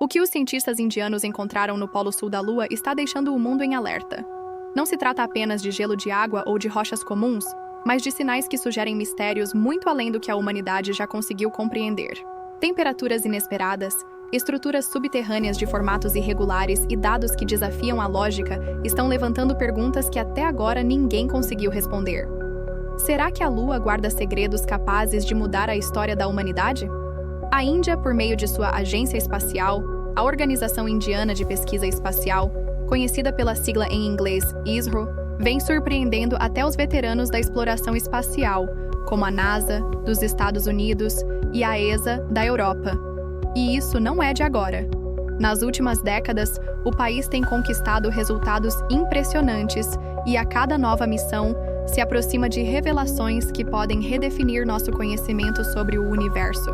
O que os cientistas indianos encontraram no Polo Sul da Lua está deixando o mundo em alerta. Não se trata apenas de gelo de água ou de rochas comuns, mas de sinais que sugerem mistérios muito além do que a humanidade já conseguiu compreender. Temperaturas inesperadas, estruturas subterrâneas de formatos irregulares e dados que desafiam a lógica estão levantando perguntas que até agora ninguém conseguiu responder. Será que a Lua guarda segredos capazes de mudar a história da humanidade? A Índia, por meio de sua Agência Espacial, a Organização Indiana de Pesquisa Espacial, conhecida pela sigla em inglês ISRO, vem surpreendendo até os veteranos da exploração espacial, como a NASA, dos Estados Unidos, e a ESA, da Europa. E isso não é de agora. Nas últimas décadas, o país tem conquistado resultados impressionantes e a cada nova missão se aproxima de revelações que podem redefinir nosso conhecimento sobre o universo.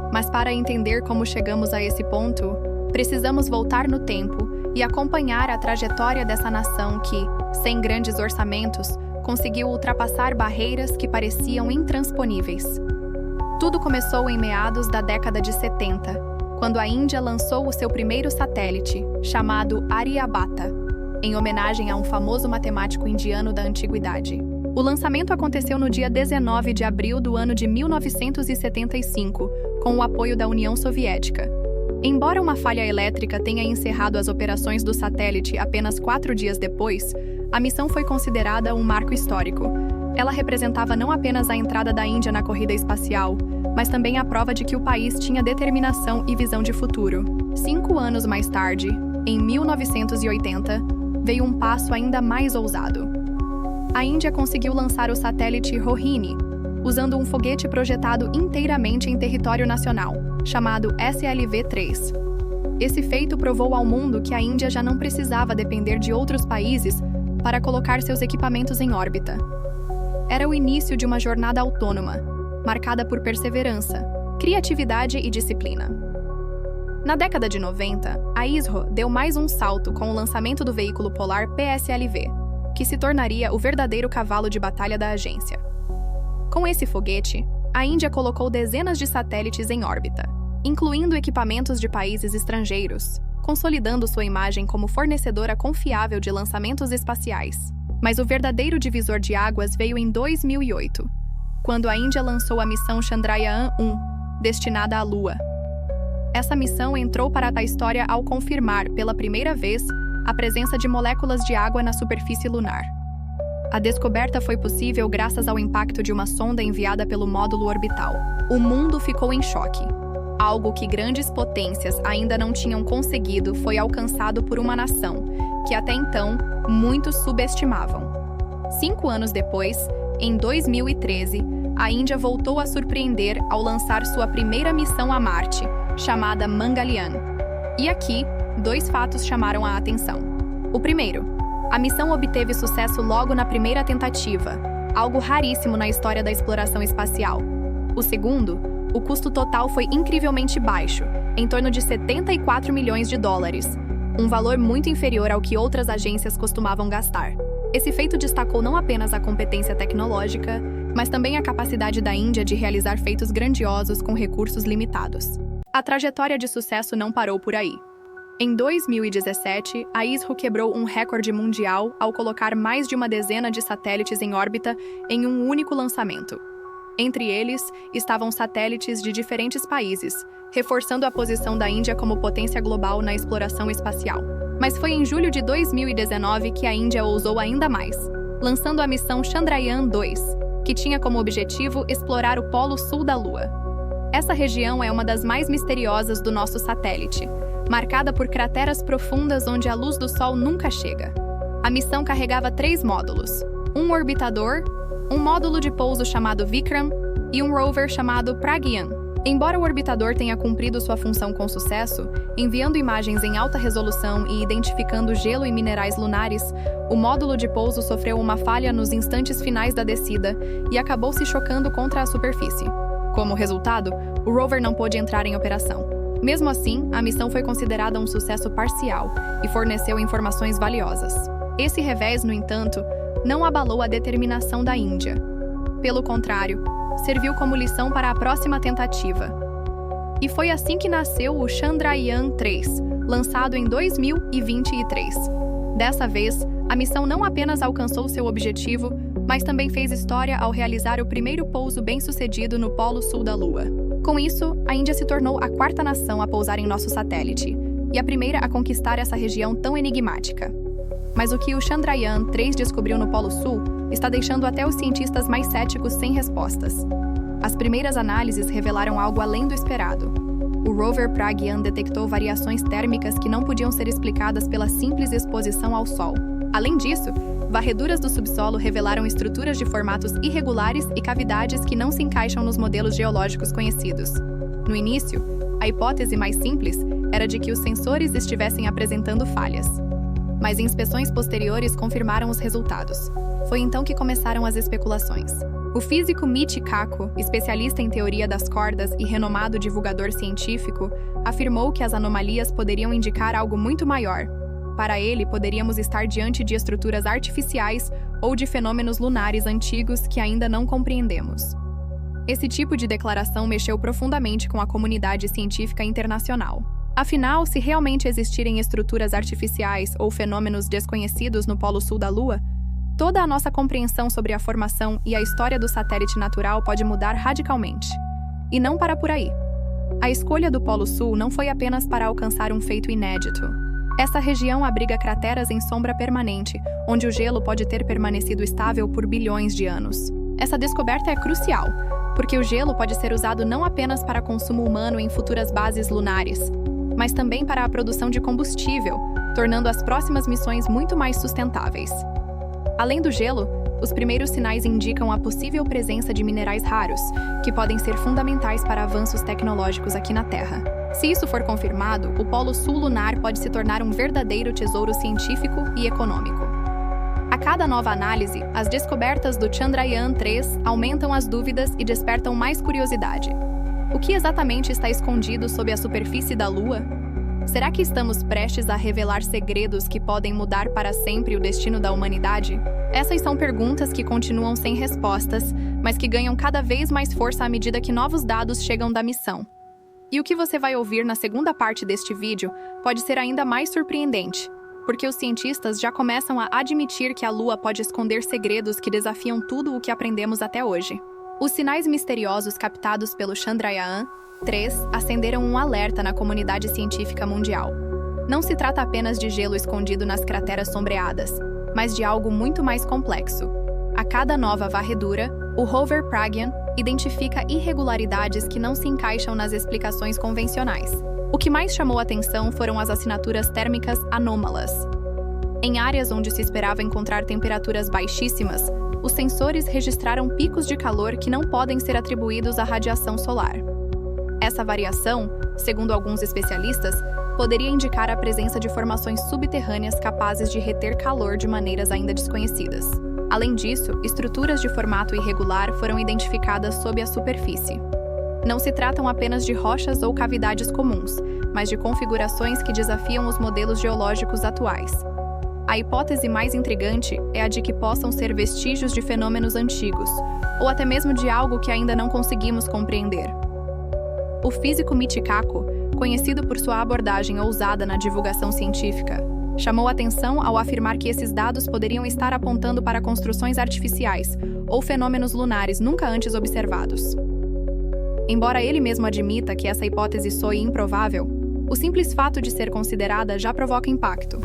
Mas para entender como chegamos a esse ponto, precisamos voltar no tempo e acompanhar a trajetória dessa nação que, sem grandes orçamentos, conseguiu ultrapassar barreiras que pareciam intransponíveis. Tudo começou em meados da década de 70, quando a Índia lançou o seu primeiro satélite, chamado Aryabhata, em homenagem a um famoso matemático indiano da antiguidade. O lançamento aconteceu no dia 19 de abril do ano de 1975, com o apoio da União Soviética. Embora uma falha elétrica tenha encerrado as operações do satélite apenas 4 dias depois, a missão foi considerada um marco histórico. Ela representava não apenas a entrada da Índia na corrida espacial, mas também a prova de que o país tinha determinação e visão de futuro. 5 anos mais tarde, em 1980, veio um passo ainda mais ousado. A Índia conseguiu lançar o satélite Rohini, usando um foguete projetado inteiramente em território nacional, chamado SLV-3. Esse feito provou ao mundo que a Índia já não precisava depender de outros países para colocar seus equipamentos em órbita. Era o início de uma jornada autônoma, marcada por perseverança, criatividade e disciplina. Na década de 90, a ISRO deu mais um salto com o lançamento do veículo polar PSLV, que se tornaria o verdadeiro cavalo de batalha da agência. Com esse foguete, a Índia colocou dezenas de satélites em órbita, incluindo equipamentos de países estrangeiros, consolidando sua imagem como fornecedora confiável de lançamentos espaciais. Mas o verdadeiro divisor de águas veio em 2008, quando a Índia lançou a missão Chandrayaan-1, destinada à Lua. Essa missão entrou para a história ao confirmar, pela primeira vez, a presença de moléculas de água na superfície lunar. A descoberta foi possível graças ao impacto de uma sonda enviada pelo módulo orbital. O mundo ficou em choque. Algo que grandes potências ainda não tinham conseguido foi alcançado por uma nação que, até então, muitos subestimavam. 5 anos depois, em 2013, a Índia voltou a surpreender ao lançar sua primeira missão a Marte, chamada Mangalyaan. E aqui, 2 fatos chamaram a atenção. O primeiro, a missão obteve sucesso logo na primeira tentativa, algo raríssimo na história da exploração espacial. O segundo, o custo total foi incrivelmente baixo, em torno de 74 milhões de dólares, um valor muito inferior ao que outras agências costumavam gastar. Esse feito destacou não apenas a competência tecnológica, mas também a capacidade da Índia de realizar feitos grandiosos com recursos limitados. A trajetória de sucesso não parou por aí. Em 2017, a ISRO quebrou um recorde mundial ao colocar mais de uma dezena de satélites em órbita em um único lançamento. Entre eles, estavam satélites de diferentes países, reforçando a posição da Índia como potência global na exploração espacial. Mas foi em julho de 2019 que a Índia ousou ainda mais, lançando a missão Chandrayaan-2, que tinha como objetivo explorar o Polo Sul da Lua. Essa região é uma das mais misteriosas do nosso satélite, marcada por crateras profundas onde a luz do Sol nunca chega. A missão carregava 3 módulos: um orbitador, um módulo de pouso chamado Vikram e um rover chamado Pragyan. Embora o orbitador tenha cumprido sua função com sucesso, enviando imagens em alta resolução e identificando gelo e minerais lunares, o módulo de pouso sofreu uma falha nos instantes finais da descida e acabou se chocando contra a superfície. Como resultado, o rover não pôde entrar em operação. Mesmo assim, a missão foi considerada um sucesso parcial e forneceu informações valiosas. Esse revés, no entanto, não abalou a determinação da Índia. Pelo contrário, serviu como lição para a próxima tentativa. E foi assim que nasceu o Chandrayaan-3, lançado em 2023. Dessa vez, a missão não apenas alcançou seu objetivo, mas também fez história ao realizar o primeiro pouso bem-sucedido no Polo Sul da Lua. Com isso, a Índia se tornou a quarta nação a pousar em nosso satélite, e a primeira a conquistar essa região tão enigmática. Mas o que o Chandrayaan-3 descobriu no Polo Sul está deixando até os cientistas mais céticos sem respostas. As primeiras análises revelaram algo além do esperado. O rover Pragyan detectou variações térmicas que não podiam ser explicadas pela simples exposição ao Sol. Além disso, varreduras do subsolo revelaram estruturas de formatos irregulares e cavidades que não se encaixam nos modelos geológicos conhecidos. No início, a hipótese mais simples era de que os sensores estivessem apresentando falhas. Mas inspeções posteriores confirmaram os resultados. Foi então que começaram as especulações. O físico Michio Kaku, especialista em teoria das cordas e renomado divulgador científico, afirmou que as anomalias poderiam indicar algo muito maior. Para ele, poderíamos estar diante de estruturas artificiais ou de fenômenos lunares antigos que ainda não compreendemos. Esse tipo de declaração mexeu profundamente com a comunidade científica internacional. Afinal, se realmente existirem estruturas artificiais ou fenômenos desconhecidos no Polo Sul da Lua, toda a nossa compreensão sobre a formação e a história do satélite natural pode mudar radicalmente. E não para por aí. A escolha do Polo Sul não foi apenas para alcançar um feito inédito. Essa região abriga crateras em sombra permanente, onde o gelo pode ter permanecido estável por bilhões de anos. Essa descoberta é crucial, porque o gelo pode ser usado não apenas para consumo humano em futuras bases lunares, mas também para a produção de combustível, tornando as próximas missões muito mais sustentáveis. Além do gelo, os primeiros sinais indicam a possível presença de minerais raros, que podem ser fundamentais para avanços tecnológicos aqui na Terra. Se isso for confirmado, o Polo Sul lunar pode se tornar um verdadeiro tesouro científico e econômico. A cada nova análise, as descobertas do Chandrayaan-3 aumentam as dúvidas e despertam mais curiosidade. O que exatamente está escondido sob a superfície da Lua? Será que estamos prestes a revelar segredos que podem mudar para sempre o destino da humanidade? Essas são perguntas que continuam sem respostas, mas que ganham cada vez mais força à medida que novos dados chegam da missão. E o que você vai ouvir na segunda parte deste vídeo pode ser ainda mais surpreendente, porque os cientistas já começam a admitir que a Lua pode esconder segredos que desafiam tudo o que aprendemos até hoje. Os sinais misteriosos captados pelo Chandrayaan-3 acenderam um alerta na comunidade científica mundial. Não se trata apenas de gelo escondido nas crateras sombreadas, mas de algo muito mais complexo. A cada nova varredura, o rover Pragyan identifica irregularidades que não se encaixam nas explicações convencionais. O que mais chamou atenção foram as assinaturas térmicas anômalas. Em áreas onde se esperava encontrar temperaturas baixíssimas, os sensores registraram picos de calor que não podem ser atribuídos à radiação solar. Essa variação, segundo alguns especialistas, poderia indicar a presença de formações subterrâneas capazes de reter calor de maneiras ainda desconhecidas. Além disso, estruturas de formato irregular foram identificadas sob a superfície. Não se tratam apenas de rochas ou cavidades comuns, mas de configurações que desafiam os modelos geológicos atuais. A hipótese mais intrigante é a de que possam ser vestígios de fenômenos antigos, ou até mesmo de algo que ainda não conseguimos compreender. O físico Michio Kaku, conhecido por sua abordagem ousada na divulgação científica, chamou atenção ao afirmar que esses dados poderiam estar apontando para construções artificiais ou fenômenos lunares nunca antes observados. Embora ele mesmo admita que essa hipótese soe improvável, o simples fato de ser considerada já provoca impacto.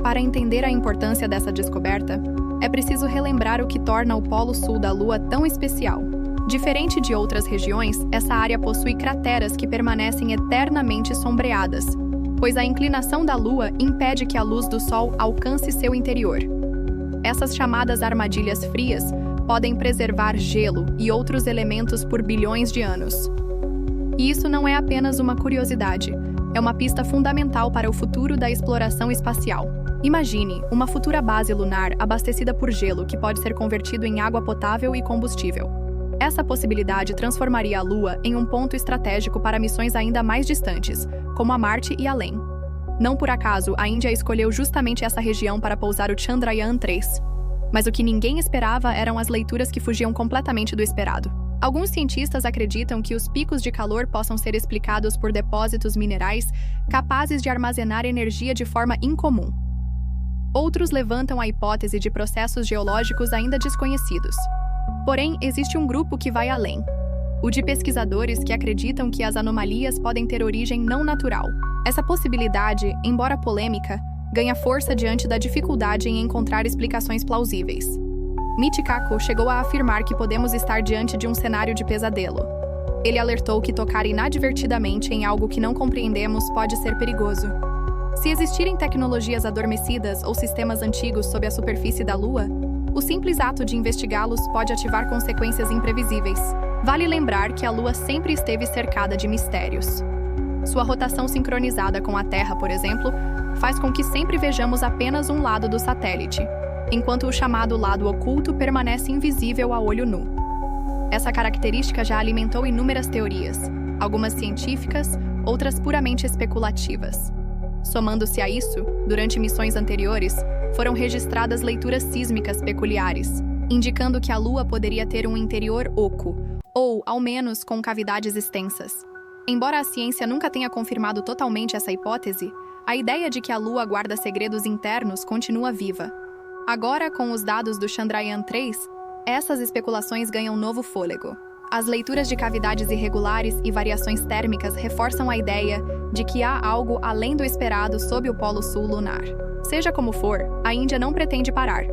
Para entender a importância dessa descoberta, é preciso relembrar o que torna o Polo Sul da Lua tão especial. Diferente de outras regiões, essa área possui crateras que permanecem eternamente sombreadas, pois a inclinação da Lua impede que a luz do Sol alcance seu interior. Essas chamadas armadilhas frias podem preservar gelo e outros elementos por bilhões de anos. E isso não é apenas uma curiosidade, é uma pista fundamental para o futuro da exploração espacial. Imagine uma futura base lunar abastecida por gelo que pode ser convertido em água potável e combustível. Essa possibilidade transformaria a Lua em um ponto estratégico para missões ainda mais distantes, como a Marte e além. Não por acaso, a Índia escolheu justamente essa região para pousar o Chandrayaan-3. Mas o que ninguém esperava eram as leituras que fugiam completamente do esperado. Alguns cientistas acreditam que os picos de calor possam ser explicados por depósitos minerais capazes de armazenar energia de forma incomum. Outros levantam a hipótese de processos geológicos ainda desconhecidos. Porém, existe um grupo que vai além. O de pesquisadores que acreditam que as anomalias podem ter origem não natural. Essa possibilidade, embora polêmica, ganha força diante da dificuldade em encontrar explicações plausíveis. Michikaku chegou a afirmar que podemos estar diante de um cenário de pesadelo. Ele alertou que tocar inadvertidamente em algo que não compreendemos pode ser perigoso. Se existirem tecnologias adormecidas ou sistemas antigos sob a superfície da Lua, o simples ato de investigá-los pode ativar consequências imprevisíveis. Vale lembrar que a Lua sempre esteve cercada de mistérios. Sua rotação sincronizada com a Terra, por exemplo, faz com que sempre vejamos apenas um lado do satélite, enquanto o chamado lado oculto permanece invisível a olho nu. Essa característica já alimentou inúmeras teorias, algumas científicas, outras puramente especulativas. Somando-se a isso, durante missões anteriores, foram registradas leituras sísmicas peculiares, indicando que a Lua poderia ter um interior oco, ou, ao menos, com cavidades extensas. Embora a ciência nunca tenha confirmado totalmente essa hipótese, a ideia de que a Lua guarda segredos internos continua viva. Agora, com os dados do Chandrayaan-3, essas especulações ganham novo fôlego. As leituras de cavidades irregulares e variações térmicas reforçam a ideia de que há algo além do esperado sob o Polo Sul lunar. Seja como for, a Índia não pretende parar.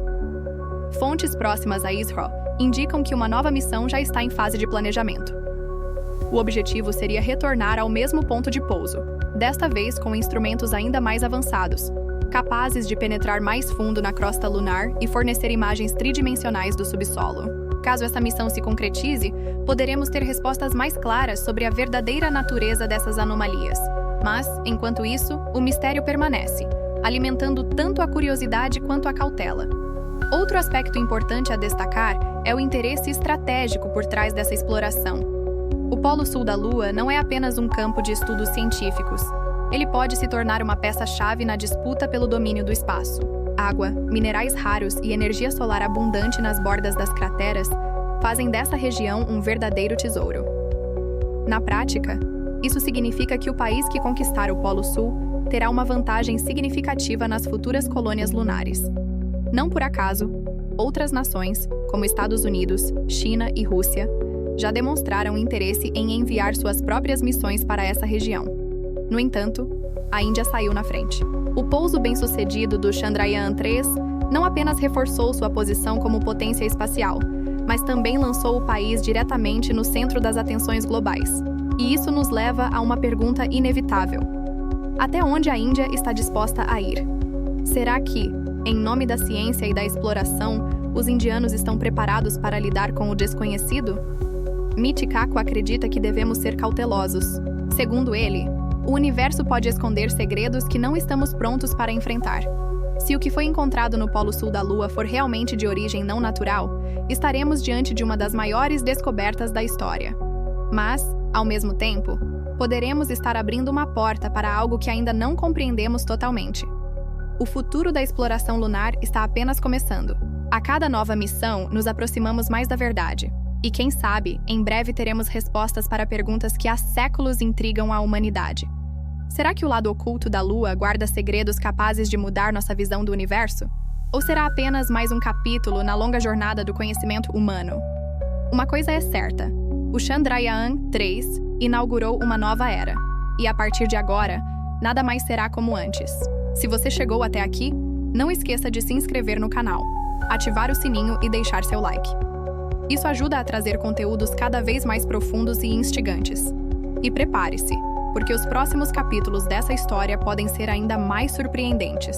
Fontes próximas a ISRO indicam que uma nova missão já está em fase de planejamento. O objetivo seria retornar ao mesmo ponto de pouso, desta vez com instrumentos ainda mais avançados, capazes de penetrar mais fundo na crosta lunar e fornecer imagens tridimensionais do subsolo. Caso essa missão se concretize, poderemos ter respostas mais claras sobre a verdadeira natureza dessas anomalias. Mas, enquanto isso, o mistério permanece, alimentando tanto a curiosidade quanto a cautela. Outro aspecto importante a destacar é o interesse estratégico por trás dessa exploração. O Polo Sul da Lua não é apenas um campo de estudos científicos. Ele pode se tornar uma peça-chave na disputa pelo domínio do espaço. Água, minerais raros e energia solar abundante nas bordas das crateras fazem dessa região um verdadeiro tesouro. Na prática, isso significa que o país que conquistar o Polo Sul terá uma vantagem significativa nas futuras colônias lunares. Não por acaso, outras nações, como Estados Unidos, China e Rússia, já demonstraram interesse em enviar suas próprias missões para essa região. No entanto, a Índia saiu na frente. O pouso bem-sucedido do Chandrayaan-3 não apenas reforçou sua posição como potência espacial, mas também lançou o país diretamente no centro das atenções globais. E isso nos leva a uma pergunta inevitável: até onde a Índia está disposta a ir? Será que, em nome da ciência e da exploração, os indianos estão preparados para lidar com o desconhecido? Michikaku acredita que devemos ser cautelosos. Segundo ele, o universo pode esconder segredos que não estamos prontos para enfrentar. Se o que foi encontrado no Polo Sul da Lua for realmente de origem não natural, estaremos diante de uma das maiores descobertas da história. Mas, ao mesmo tempo, poderemos estar abrindo uma porta para algo que ainda não compreendemos totalmente. O futuro da exploração lunar está apenas começando. A cada nova missão, nos aproximamos mais da verdade. E quem sabe, em breve teremos respostas para perguntas que há séculos intrigam a humanidade. Será que o lado oculto da Lua guarda segredos capazes de mudar nossa visão do universo? Ou será apenas mais um capítulo na longa jornada do conhecimento humano? Uma coisa é certa: o Chandrayaan-3 inaugurou uma nova era. E a partir de agora, nada mais será como antes. Se você chegou até aqui, não esqueça de se inscrever no canal, ativar o sininho e deixar seu like. Isso ajuda a trazer conteúdos cada vez mais profundos e instigantes. E prepare-se, porque os próximos capítulos dessa história podem ser ainda mais surpreendentes.